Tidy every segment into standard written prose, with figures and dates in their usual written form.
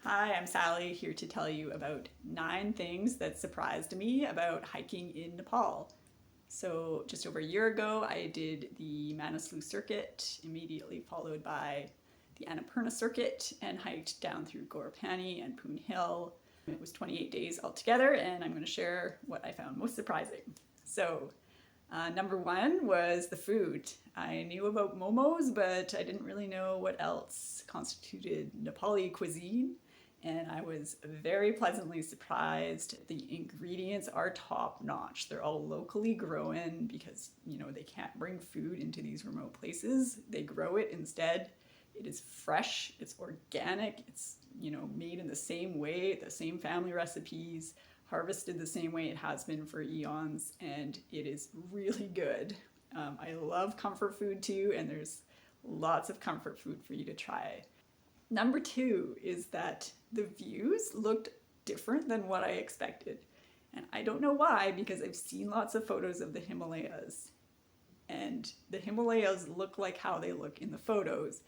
Hi, I'm Sally, here to tell you about 9 things that surprised me about hiking in Nepal. So, just over a year ago, I did the Manaslu Circuit, immediately followed by the Annapurna Circuit, and hiked down through Gorapani and Poon Hill. It was 28 days altogether, and I'm going to share what I found most surprising. Number one was the food. I knew about momos, but I didn't really know what else constituted Nepali cuisine. And I was very pleasantly surprised. The ingredients are top notch. They're all locally grown because, they can't bring food into these remote places. They grow it instead. It is fresh, it's organic, it's, made in the same way, the same family recipes, harvested the same way it has been for eons, and it is really good. I love comfort food too, and there's lots of comfort food for you to try. Number two is that the views looked different than what I expected. And I don't know why, because I've seen lots of photos of the Himalayas. And the Himalayas look like how they look in the photos.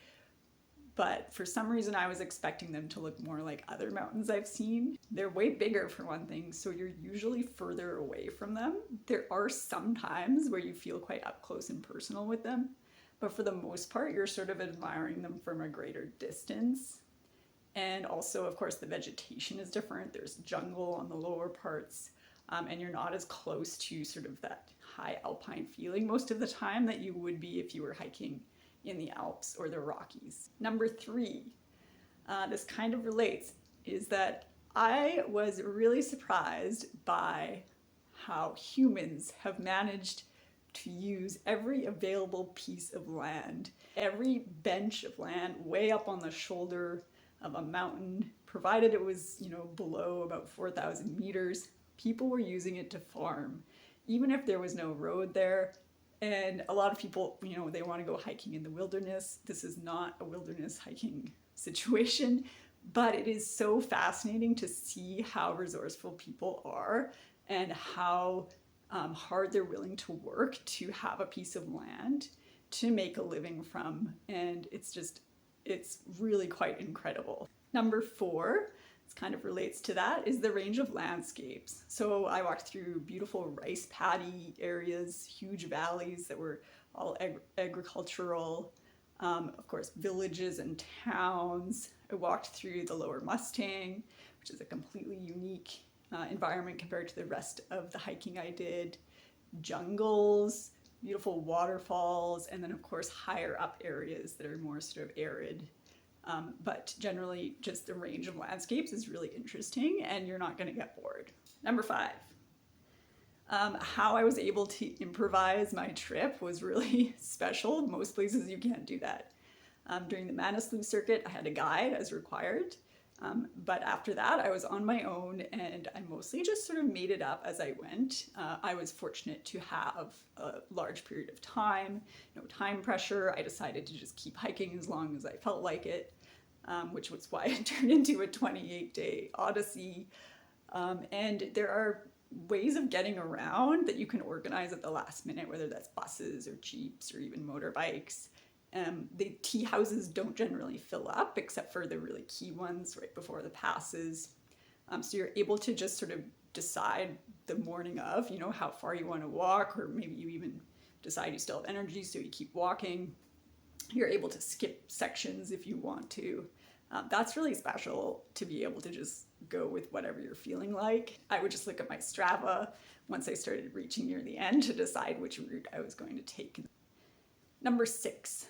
But for some reason, I was expecting them to look more like other mountains I've seen. They're way bigger for one thing, so you're usually further away from them. There are some times where you feel quite up close and personal with them. But for the most part, you're sort of admiring them from a greater distance. And also, of course, the vegetation is different. There's jungle on the lower parts, and you're not as close to sort of that high alpine feeling most of the time that you would be if you were hiking in the Alps or the Rockies. Number three, this kind of relates, is that I was really surprised by how humans have managed to use every available piece of land, every bench of land way up on the shoulder of a mountain, provided it was, below about 4,000 meters. People were using it to farm, even if there was no road there. And a lot of people, they want to go hiking in the wilderness. This is not a wilderness hiking situation, but it is so fascinating to see how resourceful people are and how hard they're willing to work to have a piece of land to make a living from. And it's really quite incredible. Number four, this kind of relates to that, is the range of landscapes. So I walked through beautiful rice paddy areas, huge valleys that were all agricultural, of course, villages and towns. I walked through the Lower Mustang, which is a completely unique environment compared to the rest of the hiking I did. Jungles, beautiful waterfalls, and then of course higher up areas that are more sort of arid. But generally just the range of landscapes is really interesting and you're not going to get bored. Number five, how I was able to improvise my trip was really special. Most places you can't do that. During the Manaslu circuit, I had a guide as required. But after that, I was on my own and I mostly just sort of made it up as I went. I was fortunate to have a large period of time, no time pressure. I decided to just keep hiking as long as I felt like it, which was why it turned into a 28-day odyssey. And there are ways of getting around that you can organize at the last minute, whether that's buses or jeeps or even motorbikes. The tea houses don't generally fill up except for the really key ones right before the passes. So you're able to just sort of decide the morning of, how far you want to walk, or maybe you even decide you still have energy so you keep walking. You're able to skip sections if you want to. That's really special to be able to just go with whatever you're feeling like. I would just look at my Strava once I started reaching near the end to decide which route I was going to take. Number six.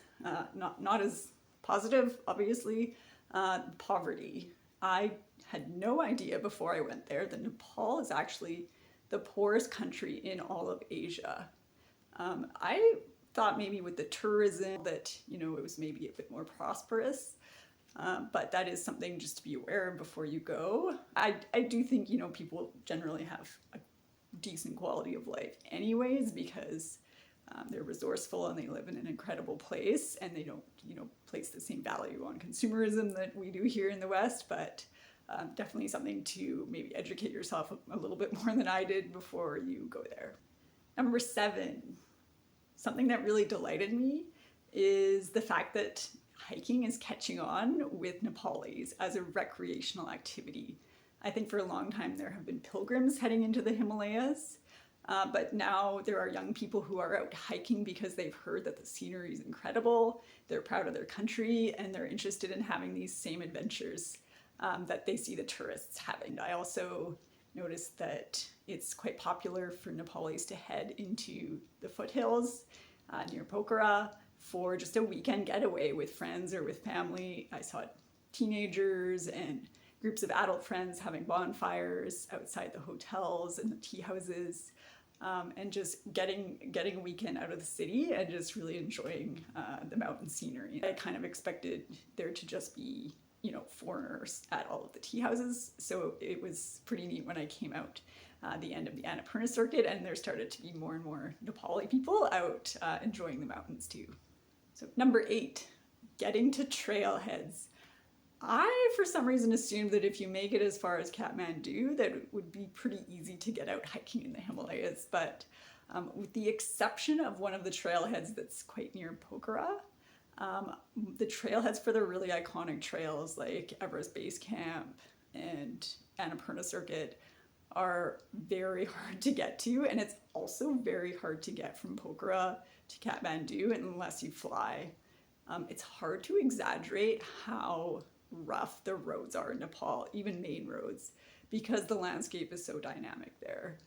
Not as positive, obviously, poverty. I had no idea before I went there that Nepal is actually the poorest country in all of Asia. I thought maybe with the tourism that, it was maybe a bit more prosperous, but that is something just to be aware of before you go. I do think, people generally have a decent quality of life anyways, because they're resourceful and they live in an incredible place, and they don't, place the same value on consumerism that we do here in the West, but definitely something to maybe educate yourself a little bit more than I did before you go there. Number seven, something that really delighted me is the fact that hiking is catching on with Nepalis as a recreational activity. I think for a long time there have been pilgrims heading into the Himalayas, but now there are young people who are out hiking because they've heard that the scenery is incredible, they're proud of their country, and they're interested in having these same adventures that they see the tourists having. I also noticed that it's quite popular for Nepalis to head into the foothills near Pokhara for just a weekend getaway with friends or with family. I saw teenagers and groups of adult friends having bonfires outside the hotels and the tea houses, and just getting a weekend out of the city and just really enjoying the mountain scenery. I kind of expected there to just be, foreigners at all of the tea houses, so it was pretty neat when I came out the end of the Annapurna Circuit and there started to be more and more Nepali people out enjoying the mountains too. So number 8, getting to trailheads. I, for some reason, assumed that if you make it as far as Kathmandu, that it would be pretty easy to get out hiking in the Himalayas. But with the exception of one of the trailheads that's quite near Pokhara, the trailheads for the really iconic trails like Everest Base Camp and Annapurna Circuit are very hard to get to. And it's also very hard to get from Pokhara to Kathmandu unless you fly. It's hard to exaggerate how rough the roads are in Nepal, even main roads, because the landscape is so dynamic there.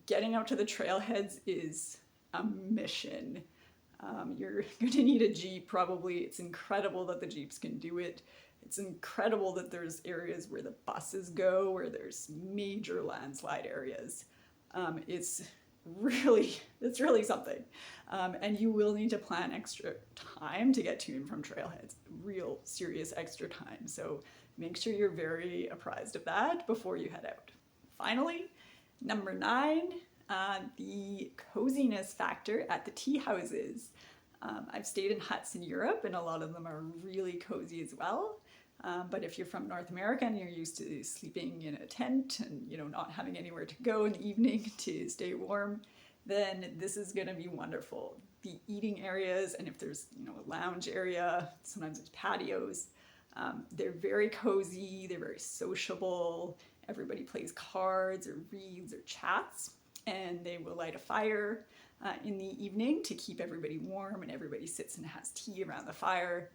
Getting out to the trailheads is a mission. You're going to need a Jeep probably. It's incredible that the Jeeps can do it. It's incredible that there's areas where the buses go, where there's major landslide areas. It's really something. And you will need to plan extra time to get to and from trailheads, real serious extra time. So make sure you're very apprised of that before you head out. Finally, number 9, the coziness factor at the tea houses. I've stayed in huts in Europe and a lot of them are really cozy as well. But if you're from North America and you're used to sleeping in a tent and not having anywhere to go in the evening to stay warm, then this is going to be wonderful. The eating areas, and if there's a lounge area, sometimes it's patios, they're very cozy, they're very sociable. Everybody plays cards or reads or chats, and they will light a fire in the evening to keep everybody warm, and everybody sits and has tea around the fire.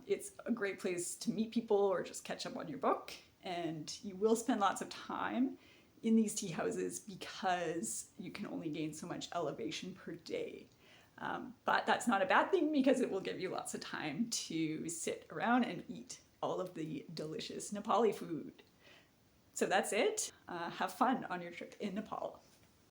It's a great place to meet people or just catch up on your book, and you will spend lots of time in these tea houses because you can only gain so much elevation per day. But that's not a bad thing because it will give you lots of time to sit around and eat all of the delicious Nepali food. So that's it. Have fun on your trip in Nepal.